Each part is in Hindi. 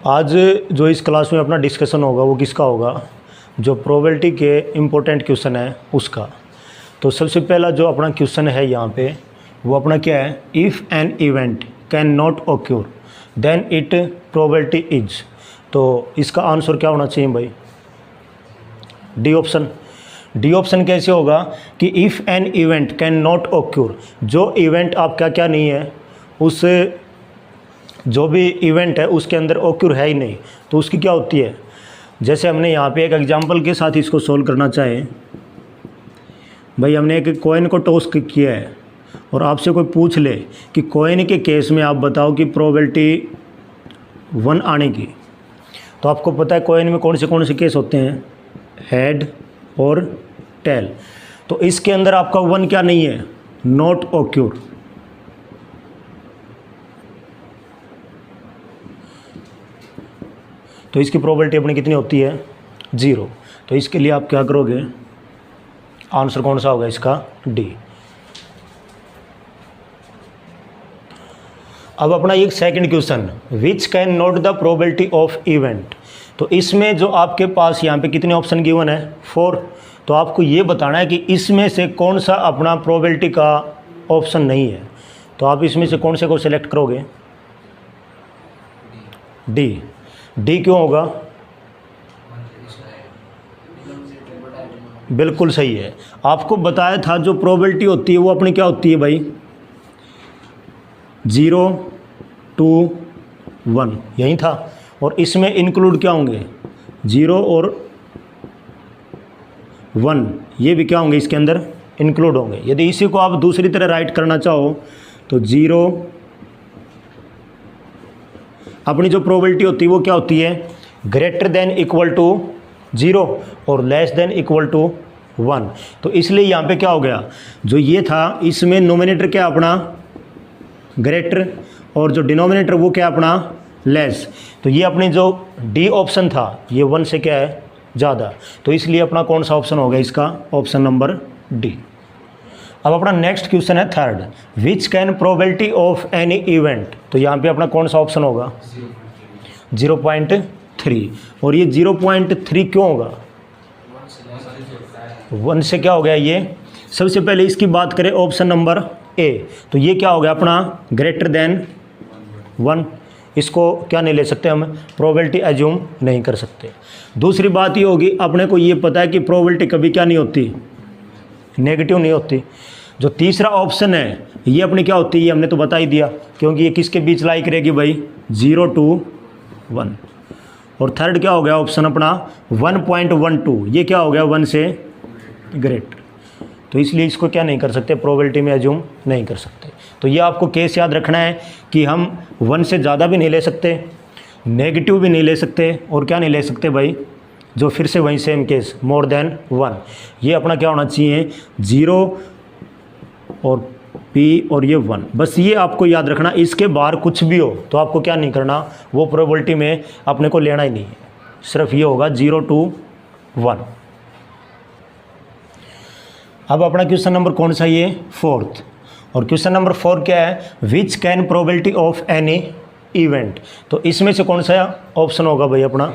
आज जो इस क्लास में अपना डिस्कशन होगा वो किसका होगा, जो प्रोबेबिलिटी के इम्पोर्टेंट क्वेश्चन है उसका। तो सबसे पहला जो अपना क्वेश्चन है यहाँ पे वो अपना क्या है, if an event can not occur then it probability is. तो इसका आंसर क्या होना चाहिए भाई, डी ऑप्शन। डी ऑप्शन कैसे होगा कि if an event can not occur, जो इवेंट आपका क्या नहीं है, उस जो भी इवेंट है उसके अंदर ऑक्योर है ही नहीं, तो उसकी क्या होती है। जैसे हमने यहाँ पे एक एग्जांपल के साथ इसको सोल्व करना चाहें, भाई हमने एक कॉइन को टॉस किया है और आपसे कोई पूछ ले कि कॉइन के केस में आप बताओ कि प्रोबेबिलिटी 1 आने की, तो आपको पता है कॉइन में कौन से केस होते हैं, हेड और टेल। तो इसके अंदर आपका 1 क्या नहीं है, नॉट ऑक्योर। तो इसकी प्रोबेबिलिटी अपनी कितनी होती है, 0। तो इसके लिए आप क्या करोगे, आंसर कौन सा होगा इसका, डी। अब अपना एक second question, which can note the probability of event. तो इसमें जो आपके पास यहाँ पे कितने ऑप्शन गिवन है, 4। तो आपको ये बताना है कि इसमें से कौन सा अपना प्रोबेबिलिटी का ऑप्शन नहीं है। तो आप इसमें से कौन से को सिलेक्ट करोगे, डी। डी क्यों होगा, बिल्कुल सही है। आपको बताया था जो प्रोबेबिलिटी होती है वो अपनी क्या होती है भाई, 0, 2, 1 यही था। और इसमें इंक्लूड क्या होंगे, 0 और 1 ये भी क्या होंगे, इसके अंदर इंक्लूड होंगे। यदि इसी को आप दूसरी तरह राइट करना चाहो तो 0, अपनी जो प्रोबेबिलिटी होती है वो क्या होती है, ग्रेटर देन इक्वल टू 0 और लेस देन इक्वल टू 1। तो इसलिए यहाँ पे क्या हो गया, जो ये था इसमें नोमिनेटर क्या अपना ग्रेटर और जो डिनोमिनेटर वो क्या अपना लेस। तो ये अपनी जो डी ऑप्शन था ये 1 से क्या है, ज़्यादा। तो इसलिए अपना कौन सा ऑप्शन होगा इसका, ऑप्शन नंबर डी। अब अपना नेक्स्ट क्वेश्चन है third, which can probability of any event. तो यहाँ पे अपना कौन सा ऑप्शन होगा, 0.3। और ये 0.3 क्यों होगा, 1 से क्या हो गया ये। सबसे पहले इसकी बात करें ऑप्शन नंबर ए, तो ये क्या हो गया अपना ग्रेटर देन 1। इसको क्या नहीं ले सकते हम, प्रोबेबिलिटी एज्यूम नहीं कर सकते। दूसरी बात ये होगी, अपने को ये पता है कि प्रोबेबिलिटी कभी क्या नहीं होती, नेगेटिव नहीं होती। जो तीसरा ऑप्शन है ये अपनी क्या होती है, ये हमने तो बता ही दिया, क्योंकि ये किसके बीच लाई करेगी भाई, 0 to 1। और थर्ड क्या हो गया ऑप्शन अपना 1.12, ये क्या हो गया 1 से ग्रेटर। तो इसलिए इसको क्या नहीं कर सकते, प्रोबेबिलिटी में एज्यूम नहीं कर सकते। तो ये आपको केस याद रखना है कि हम 1 से ज़्यादा भी नहीं ले सकते, नेगेटिव भी नहीं ले सकते, और क्या नहीं ले सकते भाई, जो फिर से वही सेम केस मोर देन 1। ये अपना क्या होना चाहिए, 0 और P और ये 1। बस ये आपको याद रखना, इसके बाहर कुछ भी हो तो आपको क्या नहीं करना, वो प्रोबेबिलिटी में अपने को लेना ही नहीं है, सिर्फ ये होगा 0 to 1। अब अपना क्वेश्चन नंबर कौन सा, ये 4th। और क्वेश्चन नंबर 4 क्या है, which can probability of any event. तो इसमें से कौन सा ऑप्शन होगा भाई अपना,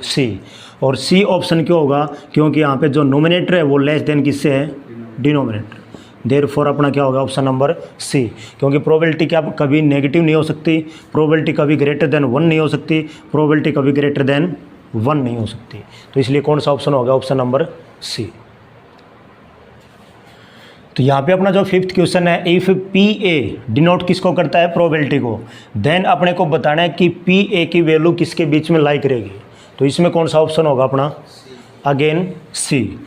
सी। और सी ऑप्शन क्यों होगा, क्योंकि यहाँ पे जो नोमिनेटर है वो लेस देन किससे है, डिनोमिनेटर। देयरफॉर अपना क्या होगा, ऑप्शन नंबर सी। क्योंकि प्रोबेबिलिटी क्या कभी नेगेटिव नहीं हो सकती, प्रोबेबिलिटी कभी ग्रेटर देन 1 नहीं हो सकती, प्रोबेबिलिटी कभी ग्रेटर देन 1 नहीं हो सकती। तो इसलिए कौन सा ऑप्शन होगा, ऑप्शन नंबर सी। तो यहाँ पे अपना जो 5th क्वेश्चन है, इफ़ पी ए डिनोट किसको करता है, प्रोबेबिलिटी को, देन अपने को बताना है कि पी ए की वैल्यू किसके बीच में लाई करेगी। तो इसमें कौन सा ऑप्शन होगा अपना, अगेन सी।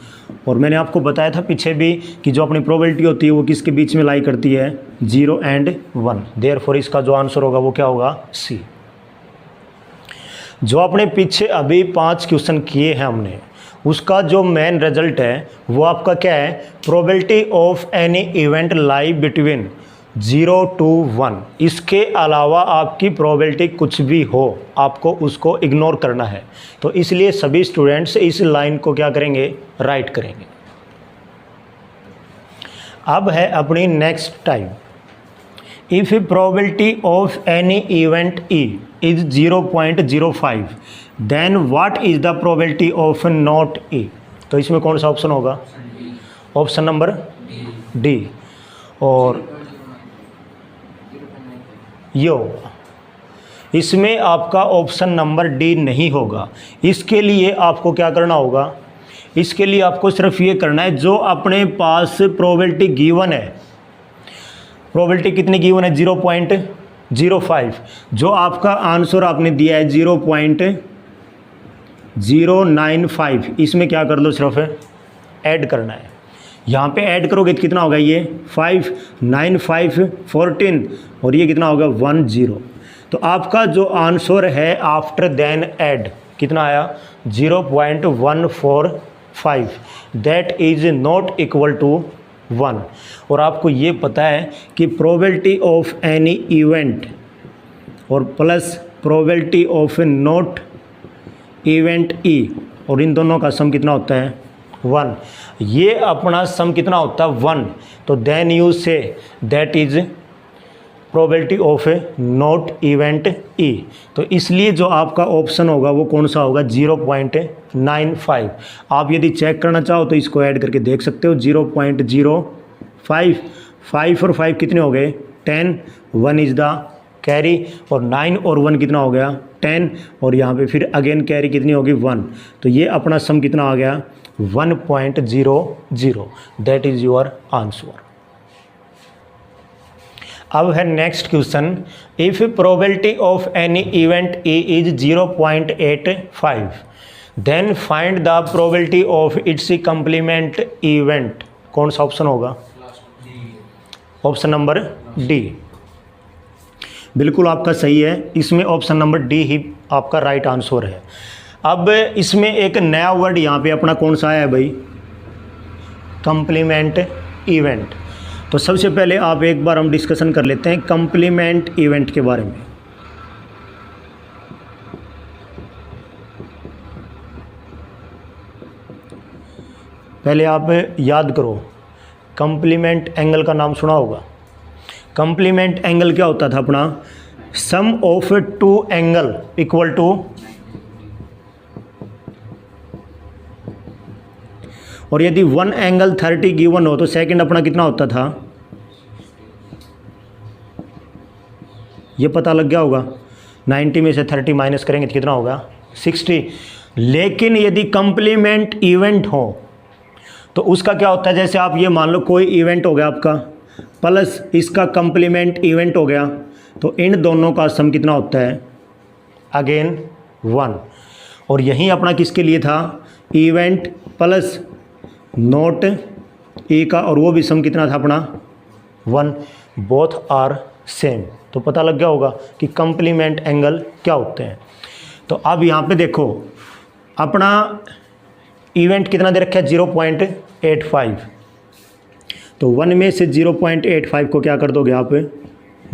और मैंने आपको बताया था पीछे भी कि जो अपनी प्रोबेबिलिटी होती है वो किसके बीच में लाई करती है, 0 and 1। देयरफॉर इसका जो आंसर होगा वो क्या होगा, सी। जो अपने पीछे अभी 5 क्वेश्चन किए हैं हमने, उसका जो मेन रिजल्ट है वो आपका क्या है, probability of any event lie between 0 to 1। इसके अलावा आपकी प्रोबेबिलिटी कुछ भी हो, आपको उसको इग्नोर करना है। तो इसलिए सभी स्टूडेंट्स इस लाइन को क्या करेंगे, राइट करेंगे। अब है अपनी next type, if probability of any event E is 0.05, then what is the probability of not A. तो इसमें कौन सा ऑप्शन होगा? Option number D. और ये होगा, इसमें आपका ऑप्शन नंबर डी नहीं होगा। इसके लिए आपको क्या करना होगा? इसके लिए आपको सिर्फ ये करना है, जो अपने पास प्रोबेबिलिटी गिवन है, प्रोबेबिलिटी कितनी गिवन है? 0.05। जो आपका आंसर आपने दिया है 0.095, इसमें क्या कर लो? सिर्फ ऐड करना है। यहाँ पे ऐड करोगे तो कितना होगा? ये 5, 9, 5, 14 और ये कितना होगा? 10। तो आपका जो आंसर है आफ्टर देन ऐड कितना आया? 0.145, that is not equal to 1। और आपको ये पता है कि प्रोबेबिलिटी ऑफ एनी इवेंट और plus probability of not event E, और इन दोनों का सम कितना होता है? 1। ये अपना सम कितना होता है? 1। तो then you say that is probability of not event E. तो इसलिए जो आपका ऑप्शन होगा वो कौन सा होगा? 0.95। आप यदि चेक करना चाहो तो इसको ऐड करके देख सकते हो। 0.05, 5 और 5 कितने हो गए? 10, 1 इज़ द कैरी, और 9 और 1 कितना हो गया? 10, और यहाँ पे फिर अगेन कैरी कितनी होगी? 1। तो ये अपना सम कितना आ गया? 1.00। That is your answer. अब है next question, if probability of any event A is 0.85, then find the probability of its complement event. कौन सा ऑप्शन होगा? Option number D. बिल्कुल आपका सही है, इसमें ऑप्शन नंबर डी ही आपका राइट आंसर है। अब इसमें एक नया वर्ड यहाँ पे अपना कौन सा है भाई? Complement event. तो सबसे पहले आप एक बार हम डिस्कशन कर लेते हैं कंप्लीमेंट इवेंट के बारे में। पहले आप याद करो, कंप्लीमेंट एंगल का नाम सुना होगा। कंप्लीमेंट एंगल क्या होता था अपना? Sum of two angle equal to, और यदि वन एंगल 30 गिवन हो तो सेकंड अपना कितना होता था? ये पता लग गया होगा। 90 में से 30 माइनस करेंगे तो कितना होगा? 60। लेकिन यदि कंप्लीमेंट इवेंट हो तो उसका क्या होता है? जैसे आप ये मान लो कोई इवेंट हो गया आपका, प्लस इसका कंप्लीमेंट इवेंट हो गया, तो इन दोनों का सम कितना होता है? अगेन 1। और यहीं अपना किसके लिए था? इवेंट प्लस नोट ए का, और वो भी सम कितना था अपना? 1। Both are same. तो पता लग गया होगा कि कंप्लीमेंट एंगल क्या होते हैं। तो अब यहाँ पे देखो, अपना इवेंट कितना दे रखा है? 0.85। तो 1 में से 0.85 को क्या कर दोगे आप?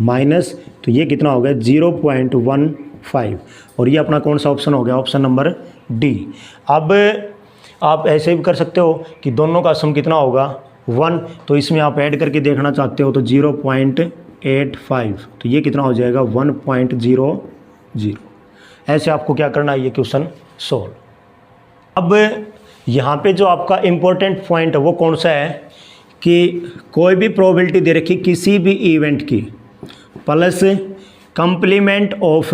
माइनस, तो ये कितना हो गया? 0.15। और ये अपना कौन सा ऑप्शन हो गया? Option number D. अब आप ऐसे भी कर सकते हो कि दोनों का सम कितना होगा? 1। तो इसमें आप ऐड करके देखना चाहते हो तो 0.85, तो ये कितना हो जाएगा? 1.00। ऐसे आपको क्या करना है? ये क्वेश्चन सोल्व। अब यहाँ पे जो आपका इम्पोर्टेंट पॉइंट है वो कौन सा है कि कोई भी प्रोबेबिलिटी दे रखी किसी भी इवेंट की, plus complement of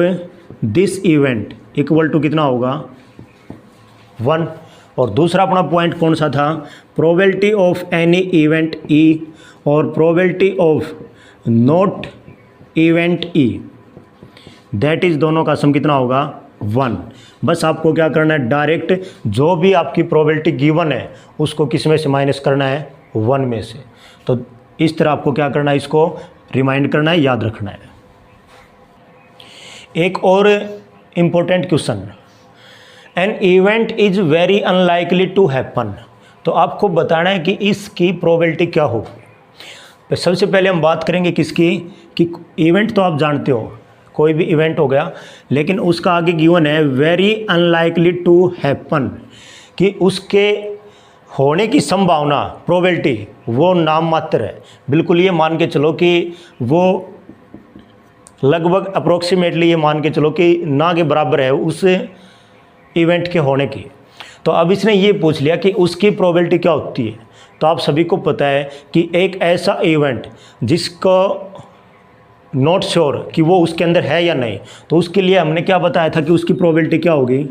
this event equal to कितना होगा? 1। और दूसरा अपना पॉइंट कौन सा था? Probability of any event E और probability of not event E, that is दोनों का सम कितना होगा? 1। बस आपको क्या करना है? डायरेक्ट जो भी आपकी प्रोबेबिलिटी गिवन है उसको किस में से माइनस करना है? 1 में से। तो इस तरह आपको क्या करना है? इसको रिमाइंड करना है, याद रखना है। एक और important question, an event is very unlikely to happen. तो आपको बताना है कि इसकी प्रोबेबिलिटी क्या हो। तो सबसे पहले हम बात करेंगे किसकी? कि इवेंट तो आप जानते हो, कोई भी इवेंट हो गया, लेकिन उसका आगे गिवन है वेरी अनलाइकली टू हैपन, कि उसके होने की संभावना, प्रोबेबिलिटी, वो नाम मात्र है। बिल्कुल ये मान के चलो कि वो लगभग अप्रोक्सीमेटली ये मान के चलो कि ना के बराबर है उस इवेंट के होने की। तो अब इसने ये पूछ लिया कि उसकी प्रोबेबिलिटी क्या होती है। तो आप सभी को पता है कि एक ऐसा इवेंट जिसको नॉट श्योर कि वो उसके अंदर है या नहीं, तो उसके लिए हमने क्या बताया था कि उसकी प्रोबेबिलिटी क्या होगी।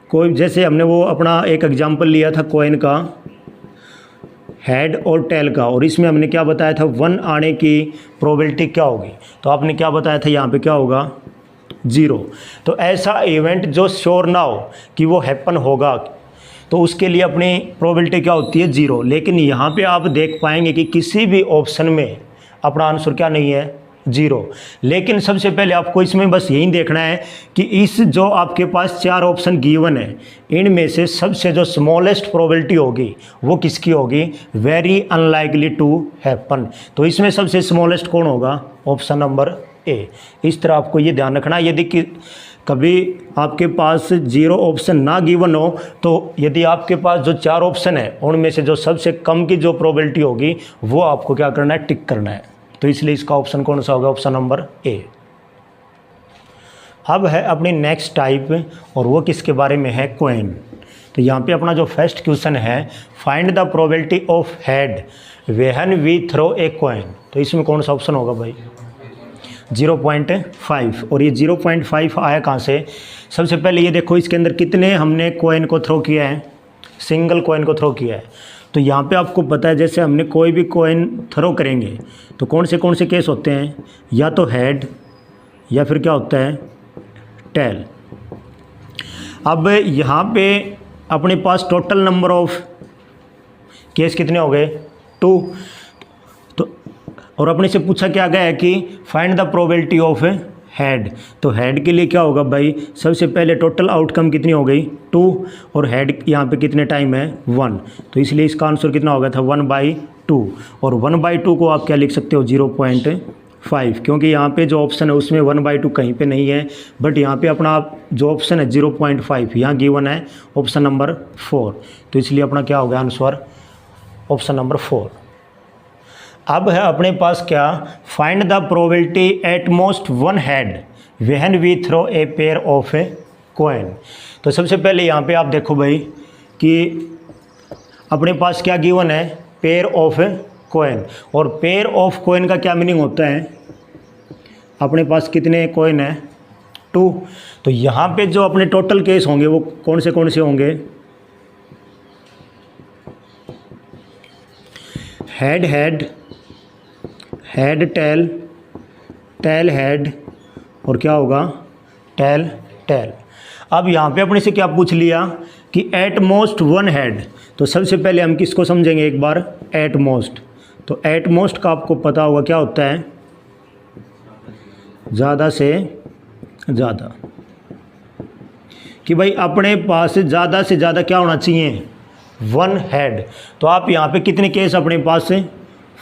कोई जैसे हमने वो अपना एक एग्जांपल लिया था कॉइन का हेड और टेल का, और इसमें हमने क्या बताया था 1 आने की प्रोबेबिलिटी क्या होगी। तो आपने क्या बताया था यहाँ पे क्या होगा 0। तो ऐसा इवेंट जो श्योर ना हो कि वो हैपन होगा तो उसके लिए अपनी प्रोबेबिलिटी क्या होती है 0। लेकिन यहाँ पे आप देख पाएंगे कि किसी भी ऑप्शन में अपना आंसर क्या नहीं है 0। लेकिन सबसे पहले आपको इसमें बस यही देखना है कि इस जो आपके पास 4 ऑप्शन गिवन है इनमें से सबसे जो स्मॉलेस्ट प्रोबेबिलिटी होगी वो किसकी होगी, वेरी अनलाइकली टू हैपन। तो इसमें सबसे स्मॉलेस्ट कौन होगा, ऑप्शन नंबर ए। इस तरह आपको ये ध्यान रखना। यदि कि कभी आपके पास 0 ऑप्शन ना गिवन हो तो यदि आपके पास जो 4 ऑप्शन है उनमें से जो सबसे कम की जो प्रोबेबिलिटी होगी वो आपको क्या करना है, टिक करना है। तो इसलिए इसका ऑप्शन कौन सा होगा, ऑप्शन नंबर ए। अब है अपनी नेक्स्ट टाइप, और वो किसके बारे में है, कॉइन। तो यहाँ पे अपना जो फर्स्ट क्वेश्चन है, find the probability of head when we throw a coin. तो इसमें कौन सा ऑप्शन होगा भाई, 0.5। और ये 0.5 आया कहाँ से, सबसे पहले ये देखो इसके अंदर कितने हमने कॉइन को थ्रो किया है, सिंगल कॉइन को थ्रो किया है। तो यहाँ पे आपको पता है जैसे हमने कोई भी कॉइन थ्रो करेंगे तो कौन से केस होते हैं, या तो हेड या फिर क्या होता है टेल। अब यहाँ पे अपने पास टोटल नंबर ऑफ केस कितने हो गए, 2। तो और अपने से पूछा क्या गया है कि find the probability of head. तो हेड के लिए क्या होगा भाई, सबसे पहले टोटल आउटकम कितनी हो गई 2, और हेड यहाँ पे कितने टाइम है 1। तो इसलिए इसका आंसर कितना हो गया था 1/2। और 1/2 को आप क्या लिख सकते हो 0.5, क्योंकि यहाँ पे जो ऑप्शन है उसमें 1/2 कहीं पे नहीं है, बट यहाँ पे अपना जो ऑप्शन है 0.5 यहाँ गिवन है ऑप्शन नंबर 4। तो इसलिए अपना क्या हो गया आंसर ऑप्शन नंबर 4। अब है अपने पास क्या, find the probability at most 1 head when we throw a pair of a coin. तो सबसे पहले यहाँ पे आप देखो भाई कि अपने पास क्या गिवन है, पेयर ऑफ कॉइन। और पेयर ऑफ कॉइन का क्या मीनिंग होता है, अपने पास कितने कॉइन है 2। तो यहाँ पे जो अपने टोटल केस होंगे वो कौन से होंगे, head head, head tail, tail head, और क्या होगा टेल टेल। अब यहाँ पे अपने से क्या पूछ लिया कि एट मोस्ट 1 हेड। तो सबसे पहले हम किसको समझेंगे एक बार, एट मोस्ट। तो एट मोस्ट का आपको पता होगा क्या होता है, ज़्यादा से ज़्यादा, कि भाई अपने पास ज़्यादा से ज़्यादा क्या होना चाहिए 1 हेड। तो आप यहाँ पे कितने केस अपने पास से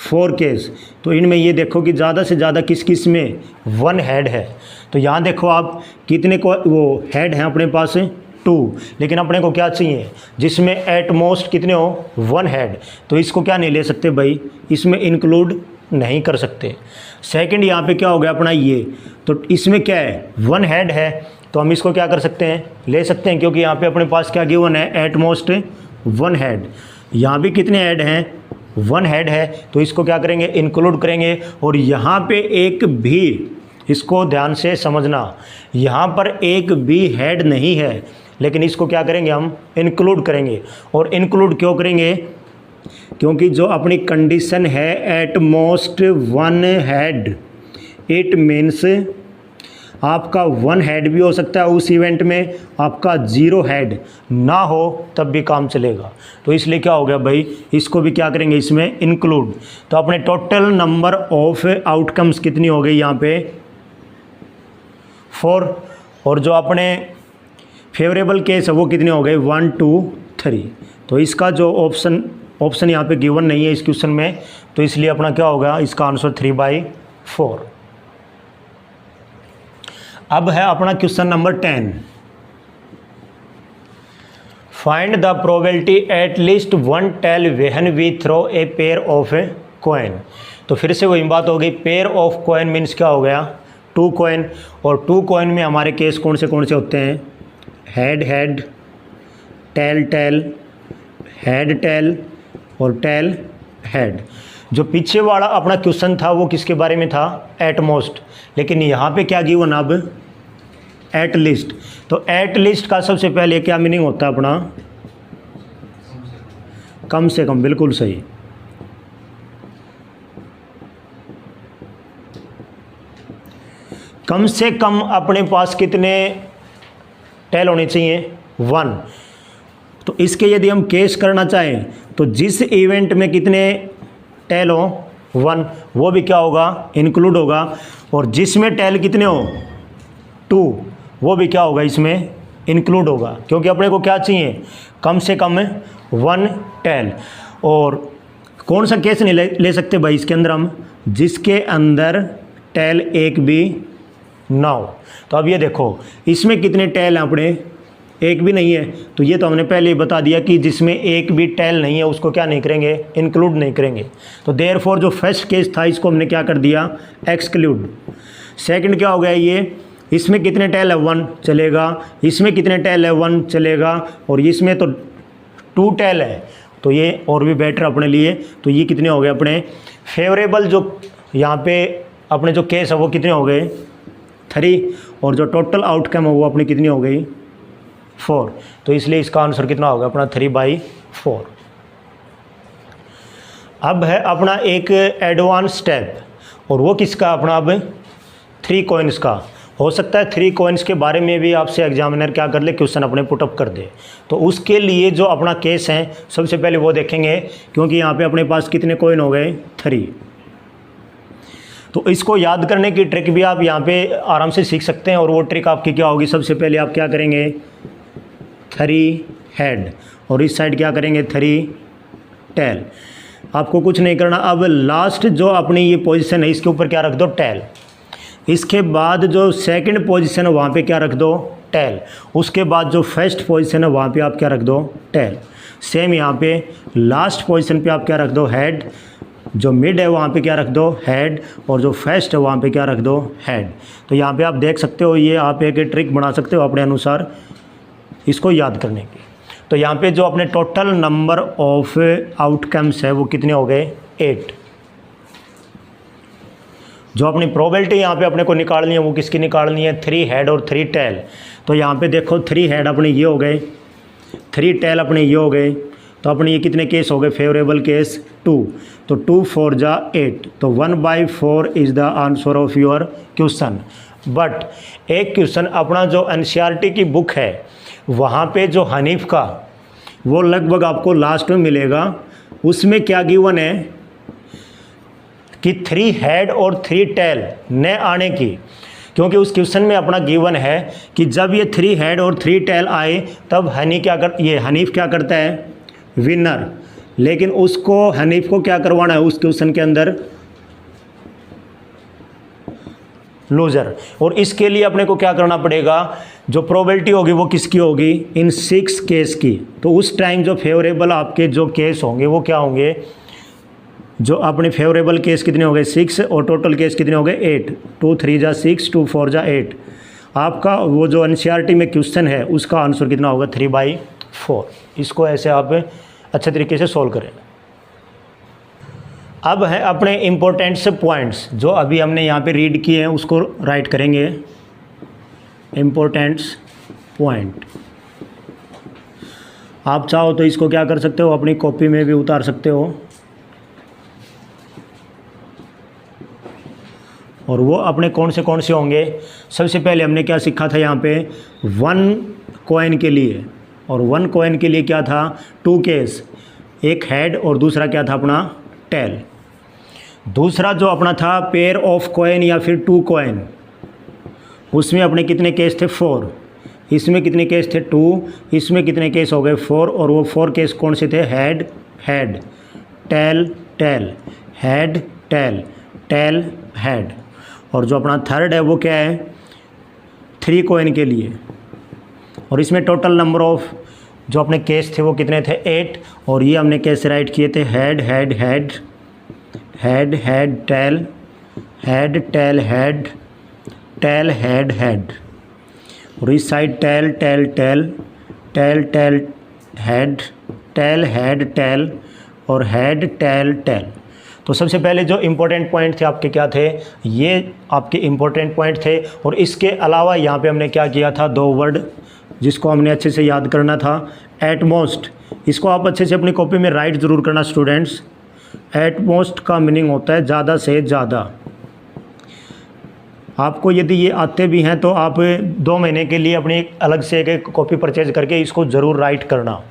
4 केस। तो इनमें ये देखो कि ज़्यादा से ज़्यादा किस में 1 हेड है। तो यहाँ देखो आप कितने को वो हेड हैं अपने पास 2, लेकिन अपने को क्या चाहिए जिसमें एट मोस्ट कितने हो 1 हेड। तो इसको क्या नहीं ले सकते भाई, इसमें इंक्लूड नहीं कर सकते। सेकंड यहाँ पे क्या हो गया अपना ये, तो इसमें क्या है 1 हेड है, तो हम इसको क्या कर सकते हैं, ले सकते हैं, क्योंकि यहाँ पे अपने पास क्या गिवन है एट मोस्ट 1 हेड। यहाँ भी कितने हेड हैं 1 हेड है, तो इसको क्या करेंगे इंक्लूड करेंगे। और यहाँ पे एक भी, इसको ध्यान से समझना, यहाँ पर एक भी हेड नहीं है, लेकिन इसको क्या करेंगे हम इंक्लूड करेंगे। और इंक्लूड क्यों करेंगे, क्योंकि जो अपनी कंडीशन है eight most 1 head, it means आपका 1 हेड भी हो सकता है उस इवेंट में, आपका 0 हेड ना हो तब भी काम चलेगा। तो इसलिए क्या हो गया भाई, इसको भी क्या करेंगे इसमें इंक्लूड। तो अपने टोटल नंबर ऑफ आउटकम्स कितनी हो गई यहाँ पे 4, और जो अपने फेवरेबल केस है वो कितने हो गए 1 2 3। तो इसका जो ऑप्शन यहाँ पे गिवन नहीं है इस क्वेश्चन में, तो इसलिए अपना क्या होगा, इसका आंसर 3/4। अब है अपना question number 10, find the probability at least 1 tail when we throw a pair of a coin. तो तो फिर से वही बात हो गई, पेयर ऑफ कॉइन मीन्स क्या हो गया, 2 कॉइन, और 2 कॉइन में हमारे केस कौन से होते हैं, head head, tail tail, head tail और टेल हेड। जो पीछे वाला अपना क्वेश्चन था वो किसके बारे में था, एट मोस्ट, लेकिन यहाँ पे क्या गिवन अब, एट लिस्ट। तो एट लिस्ट का सबसे पहले क्या मीनिंग होता है अपना, कम से कम, बिल्कुल सही। कम से कम अपने पास कितने टेल होने चाहिए, 1। तो इसके यदि हम केस करना चाहें तो जिस इवेंट में कितने टेल हो, 1, वो भी क्या होगा, इंक्लूड होगा, और जिसमें टेल कितने हो, 2, वो भी क्या होगा, इसमें इंक्लूड होगा, क्योंकि अपने को क्या चाहिए, कम से कम 1 टेल। और कौन सा केस नहीं ले सकते भाई इसके अंदर हम, जिसके अंदर टेल एक भी ना हो। तो अब ये देखो इसमें कितने टेल हैं अपने, एक भी नहीं है, तो ये तो हमने पहले ही बता दिया कि जिसमें एक भी टेल नहीं है उसको क्या नहीं करेंगे, इंक्लूड नहीं करेंगे। तो देयरफॉर जो फर्स्ट केस था इसको हमने क्या कर दिया, एक्सक्लूड। सेकंड क्या हो गया, ये इसमें कितने टेल है, 1 चलेगा, इसमें कितने टेल है, 1 चलेगा, और इसमें तो 2 टेल है, तो ये और भी बेटर अपने लिए। तो ये कितने हो गए अपने फेवरेबल, जो यहाँ पे अपने जो केस है वो कितने हो गए, 3, और जो टोटल आउटकम है वो अपनी कितनी हो गई, 4। तो इसलिए इसका आंसर कितना होगा अपना 3/4। अब है अपना एक एडवांस स्टेप, और वो किसका, अपना अब 3 कॉइन्स का। हो सकता है 3 कॉइन्स के बारे में भी आपसे एग्जामिनर क्या कर ले, क्वेश्चन अपने पुटअप कर दे। तो उसके लिए जो अपना केस है सबसे पहले वो देखेंगे, क्योंकि यहाँ पे अपने पास कितने कॉइन हो गए, 3। तो इसको याद करने की ट्रिक भी आप यहाँ पे आराम से सीख सकते हैं, और वो ट्रिक आपकी क्या होगी, सबसे पहले आप क्या करेंगे, 3 हेड, और इस साइड क्या करेंगे, 3 टेल। आपको कुछ नहीं करना। अब लास्ट जो अपनी ये पोजीशन है इसके ऊपर क्या रख दो, टेल। इसके बाद जो सेकंड पोजीशन है वहाँ पे क्या रख दो, टेल। उसके बाद जो फर्स्ट पोजीशन है वहाँ पे आप क्या रख दो, टेल। सेम यहाँ पे लास्ट पोजीशन पे आप क्या रख दो, हेड। जो मिड है वहाँ पे क्या रख दो, हेड, और जो फर्स्ट है वहाँ पे क्या रख दो, हेड। तो यहाँ पे आप देख सकते हो, ये आप एक ट्रिक बना सकते हो अपने अनुसार इसको याद करने की। तो यहाँ पे जो अपने टोटल नंबर ऑफ आउटकम्स है वो कितने हो गए, 8। जो अपनी प्रोबेबिलिटी यहाँ पे अपने को निकालनी है वो किसकी निकालनी है, 3 हेड और 3 टेल। तो यहाँ पे देखो 3 हेड अपने ये हो गए, 3 टेल अपने ये हो गए, तो अपने ये कितने केस हो गए, फेवरेबल केस 2। तो 2 4 जा 8, तो 1/4 is the answer of your question. But एक क्वेश्चन अपना जो एनसीईआरटी की बुक है वहाँ पे जो हनीफ का वो लगभग आपको लास्ट में मिलेगा, उसमें क्या गिवन है कि 3 हेड और 3 टेल न आने की, क्योंकि उस क्वेश्चन में अपना गिवन है कि जब ये 3 हेड और 3 टेल आए तब हनीफ क्या करता है, विनर। लेकिन उसको हनीफ को क्या करवाना है उस क्वेश्चन के अंदर, लूजर। और इसके लिए अपने को क्या करना पड़ेगा, जो प्रोबेबिलिटी होगी वो किसकी होगी, इन 6 केस की। तो उस टाइम जो फेवरेबल आपके जो केस होंगे वो क्या होंगे, जो अपने फेवरेबल केस कितने हो गए, 6, और टोटल केस कितने हो गए, 8। 2 3 जा 6, 2 4 जा 8। आपका वो जो एनसीईआरटी में क्वेश्चन है उसका आंसर कितना होगा, 3/4। इसको ऐसे आप अच्छे तरीके से सॉल्व करें। अब है अपने इम्पोर्टेंट से पॉइंट्स जो अभी हमने यहाँ पे रीड किए हैं उसको राइट करेंगे। इम्पोर्टेंट्स पॉइंट आप चाहो तो इसको क्या कर सकते हो, अपनी कॉपी में भी उतार सकते हो, और वो अपने कौन से होंगे। सबसे पहले हमने क्या सीखा था यहाँ पे, 1 कॉइन के लिए, और 1 कॉइन के लिए क्या था, 2 केस, एक हेड और दूसरा क्या था अपना टेल। दूसरा जो अपना था पेयर ऑफ कॉइन या फिर 2 कॉइन, उसमें अपने कितने केस थे, 4। इसमें कितने केस थे, 2। इसमें कितने केस हो गए, 4। और वो 4 केस कौन से थे, head head, tail tail, head tail, tail head. और जो अपना थर्ड है वो क्या है, 3 कॉइन के लिए, और इसमें टोटल नंबर ऑफ जो अपने केस थे वो कितने थे, 8। और ये हमने कैसे राइट किए थे, head head head head head tail, head tail head, tail head head. और इस side tail tail tail, tail tail head, tail head tail और हेड टेल टेल। तो सबसे पहले जो इम्पोर्टेंट पॉइंट थे आपके क्या थे, ये आपके इम्पोर्टेंट पॉइंट थे। और इसके अलावा यहाँ पे हमने क्या किया था, दो वर्ड जिसको हमने अच्छे से याद करना था। एटमोस्ट, इसको आप अच्छे से अपनी कॉपी में राइट ज़रूर करना स्टूडेंट्स। एटमोस्ट का मीनिंग होता है ज़्यादा से ज़्यादा। आपको यदि ये आते भी हैं तो आप 2 महीने के लिए अपनी अलग से एक कॉपी परचेज करके इसको ज़रूर राइट करना।